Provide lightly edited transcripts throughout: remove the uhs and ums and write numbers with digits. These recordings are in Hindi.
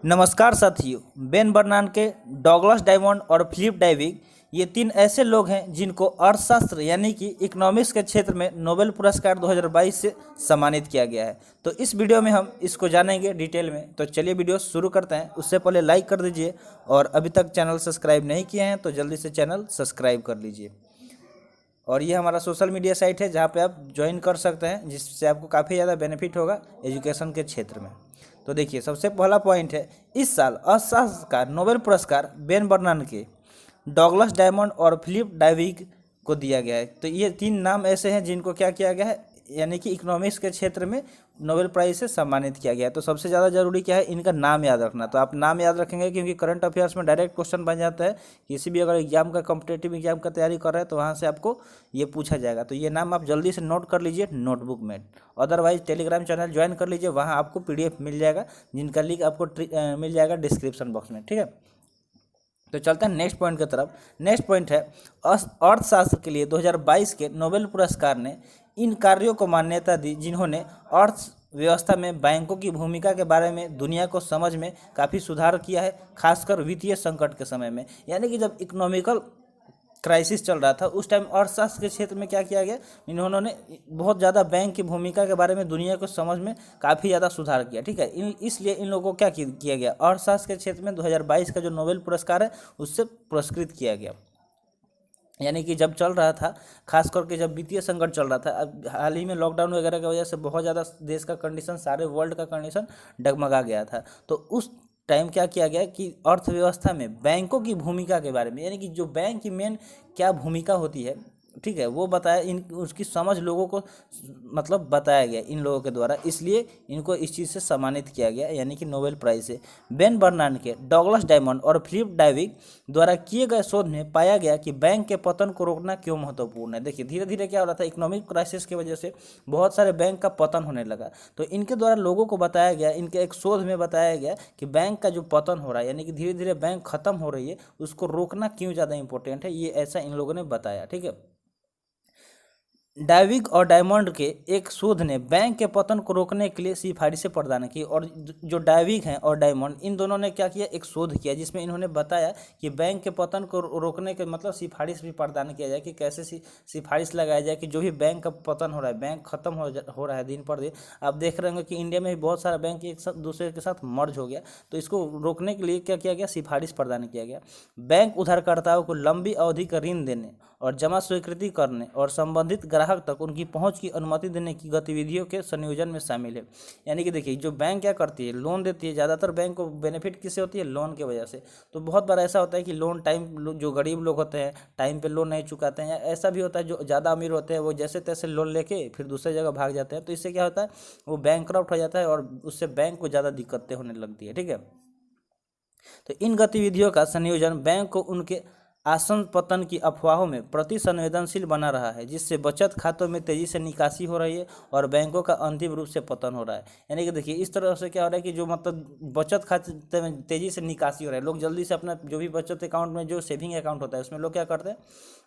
नमस्कार साथियों। बेन बर्नानके, डॉगलस डायमंड और फिलिप डाइविग ये तीन ऐसे लोग हैं जिनको अर्थशास्त्र यानी कि इकोनॉमिक्स के क्षेत्र में नोबेल पुरस्कार 2022 से सम्मानित किया गया है। तो इस वीडियो में हम इसको जानेंगे डिटेल में। तो चलिए वीडियो शुरू करते हैं। उससे पहले लाइक कर दीजिए और अभी तक चैनल सब्सक्राइब नहीं किए हैं तो जल्दी से चैनल सब्सक्राइब कर लीजिए। और ये हमारा सोशल मीडिया साइट है जहाँ पे आप ज्वाइन कर सकते हैं, जिससे आपको काफ़ी ज़्यादा बेनिफिट होगा एजुकेशन के क्षेत्र में। तो देखिए, सबसे पहला पॉइंट है, इस साल अर्थशास्त्र का नोबेल पुरस्कार बेन बर्नानके, डॉगलस डायमंड और फिलिप डाइविग को दिया गया है। तो ये तीन नाम ऐसे हैं जिनको क्या किया गया है, यानी कि इकोनॉमिक्स के क्षेत्र में नोबेल प्राइज से सम्मानित किया गया है। तो सबसे ज़्यादा जरूरी क्या है, इनका नाम याद रखना। तो आप नाम याद रखेंगे क्योंकि करंट अफेयर्स में डायरेक्ट क्वेश्चन बन जाता है। किसी भी अगर एग्जाम का, कॉम्पिटेटिव एग्जाम का तैयारी कर रहे हैं तो वहाँ से आपको ये पूछा जाएगा। तो ये नाम आप जल्दी से नोट कर लीजिए नोटबुक में। अदरवाइज टेलीग्राम चैनल ज्वाइन कर लीजिए, वहाँ आपको PDF मिल जाएगा, जिनका लिंक आपको मिल जाएगा डिस्क्रिप्शन बॉक्स में। ठीक है, तो चलते हैं नेक्स्ट पॉइंट की तरफ। नेक्स्ट पॉइंट है, अर्थशास्त्र के लिए 2022 के नोबेल पुरस्कार ने इन कार्यों को मान्यता दी जिन्होंने अर्थव्यवस्था में बैंकों की भूमिका के बारे में दुनिया को समझ में काफ़ी सुधार किया है, खासकर वित्तीय संकट के समय में। यानी कि जब इकोनॉमिकल क्राइसिस चल रहा था उस टाइम अर्थशास्त्र के क्षेत्र में क्या किया गया, इन्होंने बहुत ज़्यादा बैंक की भूमिका के बारे में दुनिया को समझ में काफ़ी ज़्यादा सुधार किया। ठीक है, इसलिए इन लोगों को क्या किया गया, अर्थशास्त्र के क्षेत्र में 2022 का जो नोबेल पुरस्कार है उससे पुरस्कृत किया गया। यानी कि जब चल रहा था, खास करके जब वित्तीय संकट चल रहा था, अब हाल ही में लॉकडाउन वगैरह की वजह से बहुत ज़्यादा देश का कंडीशन, सारे वर्ल्ड का कंडीशन डगमगा गया था। तो उस टाइम क्या किया गया कि अर्थव्यवस्था में बैंकों की भूमिका के बारे में, यानी कि जो बैंक की मेन क्या भूमिका होती है, ठीक है, वो बताया, इन उसकी समझ लोगों को मतलब बताया गया इन लोगों के द्वारा, इसलिए इनको इस चीज़ से सम्मानित किया गया, यानी कि नोबेल प्राइज से। बेन बर्नानके, डॉगलस डायमंड और फिलिप डाइविग द्वारा किए गए शोध में पाया गया कि बैंक के पतन को रोकना क्यों महत्वपूर्ण है। देखिए, धीरे धीरे क्या हो रहा था, इकोनॉमिक क्राइसिस की वजह से बहुत सारे बैंक का पतन होने लगा। तो इनके द्वारा लोगों को बताया गया, इनके एक शोध में बताया गया कि बैंक का जो पतन हो रहा है, यानी कि धीरे धीरे बैंक खत्म हो रही है, उसको रोकना क्यों ज़्यादा इंपॉर्टेंट है, ये ऐसा इन लोगों ने बताया। ठीक है, डाइविग और डायमंड के एक शोध ने बैंक के पतन को रोकने के लिए सिफारिशें प्रदान की। और जो डाइविग हैं और डायमंड, इन दोनों ने क्या किया, एक शोध किया जिसमें इन्होंने बताया कि बैंक के पतन को रोकने के मतलब सिफारिश भी प्रदान किया जाए कि कैसे सिफारिश लगाया जाए कि जो भी बैंक का पतन हो रहा है, बैंक खत्म हो रहा है दिन पर दिन। आप देख रहे होंगे कि इंडिया में भी बहुत सारा बैंक एक साथ दूसरे के साथ मर्ज हो गया। तो इसको रोकने के लिए क्या किया गया, सिफारिश प्रदान किया गया। बैंक उधारकर्ताओं को लंबी अवधि का ऋण देने और जमा स्वीकृति करने और संबंधित ग्राहक तक उनकी पहुंच की अनुमति देने की गतिविधियों के संयोजन में शामिल है। यानी कि देखिए, जो बैंक क्या करती है, लोन देती है। ज़्यादातर बैंक को बेनिफिट किससे होती है, लोन की वजह से। तो बहुत बार ऐसा होता है कि लोन टाइम, जो गरीब लोग होते हैं टाइम पे लोन नहीं चुकाते हैं, या ऐसा भी होता है जो ज़्यादा अमीर होते हैं वो जैसे तैसे लोन लेके फिर दूसरी जगह भाग जाते हैं। तो इससे क्या होता है, वो बैंकक्रप्ट हो जाता है और उससे बैंक को ज़्यादा दिक्कतें होने लगती है। ठीक है, तो इन गतिविधियों का संयोजन बैंक को उनके आसन पतन की अफवाहों में प्रति संवेदनशील बना रहा है, जिससे बचत खातों में तेजी से निकासी हो रही है और बैंकों का अंतिम रूप से पतन हो रहा है। यानी कि देखिए, इस तरह से क्या हो रहा है कि जो मतलब बचत खाते में तेजी से निकासी हो रहा है, लोग जल्दी से अपना जो भी बचत अकाउंट में, जो सेविंग अकाउंट होता है, उसमें लोग क्या करते हैं,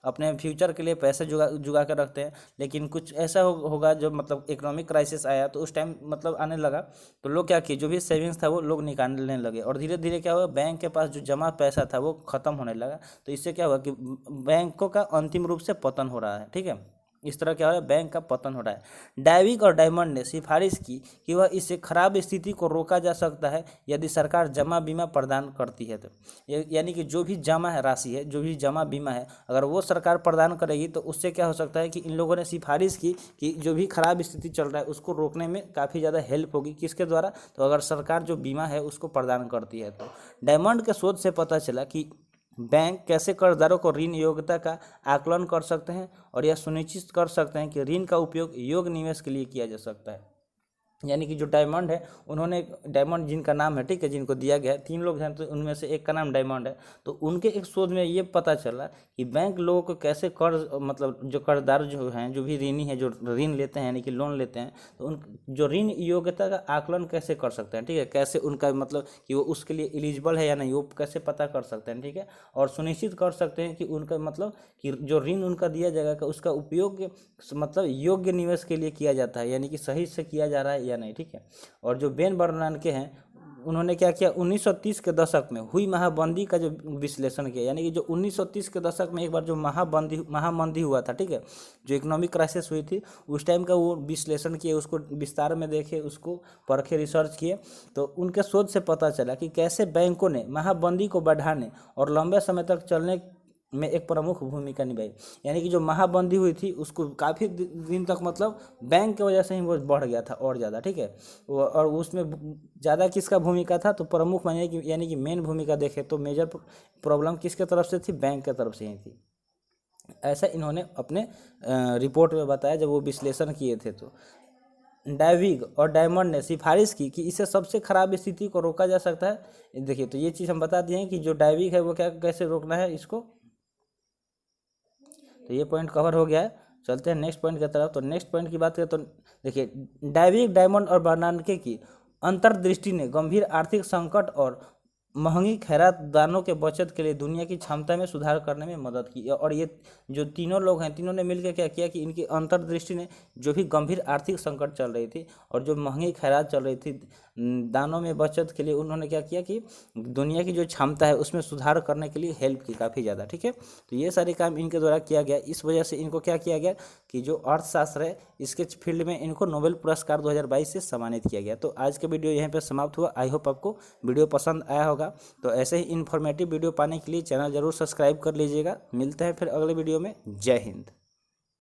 अपने फ्यूचर के लिए पैसे जुगा कर रखते हैं। लेकिन कुछ ऐसा होगा, जो मतलब इकोनॉमिक क्राइसिस आया तो उस टाइम मतलब आने लगा, तो लोग क्या किए, जो भी सेविंग्स था वो लोग निकालने लगे और धीरे धीरे क्या हुआ, बैंक के पास जो जमा पैसा था वो खत्म होने लगा। तो इससे क्या हुआ कि बैंकों का अंतिम रूप से पतन हो रहा है। ठीक है, इस तरह क्या हो रहा है, बैंक का पतन हो रहा है। डाइविग और डायमंड ने सिफारिश की कि वह इससे खराब स्थिति को रोका जा सकता है यदि सरकार जमा बीमा प्रदान करती है। तो यानी कि जो भी जमा है राशि है, जो भी जमा बीमा है, अगर वो सरकार प्रदान करेगी तो उससे क्या हो सकता है कि इन लोगों ने सिफारिश की कि जो भी खराब स्थिति चल रहा है उसको रोकने में काफ़ी ज़्यादा हेल्प होगी। किसके द्वारा, तो अगर सरकार जो बीमा है उसको प्रदान करती है। तो डायमंड के शोध से पता चला कि बैंक कैसे कर्जदारों को ऋण योग्यता का आकलन कर सकते हैं और यह सुनिश्चित कर सकते हैं कि ऋण का उपयोग योग्य निवेश के लिए किया जा सकता है। यानी कि जो डायमंड है, उन्होंने, डायमंड जिनका नाम है, ठीक है, जिनको दिया गया है, तीन लोग हैं तो उनमें से एक का नाम डायमंड है। तो उनके एक शोध में ये पता चला कि बैंक लोगों को कैसे कर्ज, मतलब जो कर्जदार जो हैं, जो भी ऋणी हैं, जो ऋण लेते हैं यानी कि लोन लेते हैं, तो उन जो ऋण योग्यता का आकलन कैसे कर सकते हैं। ठीक है, कैसे उनका मतलब कि वो उसके लिए एलिजिबल है या नहीं, वो कैसे पता कर सकते हैं। ठीक है, और सुनिश्चित कर सकते हैं कि उनका मतलब कि जो ऋण उनका दिया जाएगा उसका उपयोग मतलब योग्य निवेश के लिए किया जाता है, यानी कि सही से किया जा रहा है या नहीं। ठीक है, और जो बेन बर्नानके हैं, उन्होंने क्या किया, 1930 के दशक में हुई महामंदी का जो विश्लेषण किया, यानी कि जो 1930 के दशक में एक बार जो महामंदी हुआ था, ठीक है, जो इकोनॉमिक क्राइसिस हुई थी, उस टाइम का वो विश्लेषण किए, उसको विस्तार में देखे, उसको परखे, रिसर्च किए। तो उनके शोध से पता चला कि कैसे बैंकों ने महामंदी को बढ़ाने और लंबे समय तक चलने में एक प्रमुख भूमिका निभाई। यानी कि जो महामंदी हुई थी उसको काफ़ी दिन तक, मतलब बैंक की वजह से ही वो बढ़ गया था और ज़्यादा, ठीक है। और उसमें ज़्यादा किसका भूमिका था, तो प्रमुख मानिए कि यानी कि मेन भूमिका देखे तो मेजर प्रॉब्लम किसके तरफ से थी, बैंक की तरफ से ही थी। ऐसा इन्होंने अपने रिपोर्ट में बताया जब वो विश्लेषण किए थे। तो डाइविग और डायमंड ने सिफारिश की कि इससे सबसे खराब स्थिति को रोका जा सकता है। देखिए, तो ये चीज़ हम बता दिए हैं कि जो डाइविग है वो क्या, कैसे रोकना है इसको। तो ये पॉइंट कवर हो गया है। चलते हैं नेक्स्ट पॉइंट की तरफ। तो नेक्स्ट पॉइंट की बात करें तो देखिए, डाइविग, डायमंड और बर्नानके की अंतर्दृष्टि ने गंभीर आर्थिक संकट और महंगी खैरात दानों के बचत के लिए दुनिया की क्षमता में सुधार करने में मदद की। और ये जो तीनों लोग हैं, तीनों ने मिलकर क्या किया कि इनकी अंतर्दृष्टि ने जो भी गंभीर आर्थिक संकट चल रही थी और जो महंगी खैरात चल रही थी दानों में बचत के लिए, उन्होंने क्या किया कि दुनिया की जो क्षमता है उसमें सुधार करने के लिए हेल्प की काफ़ी ज़्यादा, ठीक है। तो ये सारे काम इनके द्वारा किया गया। इस वजह से इनको क्या किया गया कि जो अर्थशास्त्र है इसके फील्ड में इनको नोबेल पुरस्कार 2022 से सम्मानित किया गया। तो आज का वीडियो यहीं पर समाप्त हुआ। आई होप आपको वीडियो पसंद आया होगा। तो ऐसे ही इन्फॉर्मेटिव वीडियो पाने के लिए चैनल जरूर सब्सक्राइब कर लीजिएगा। मिलते हैं फिर अगले वीडियो में। जय हिंद।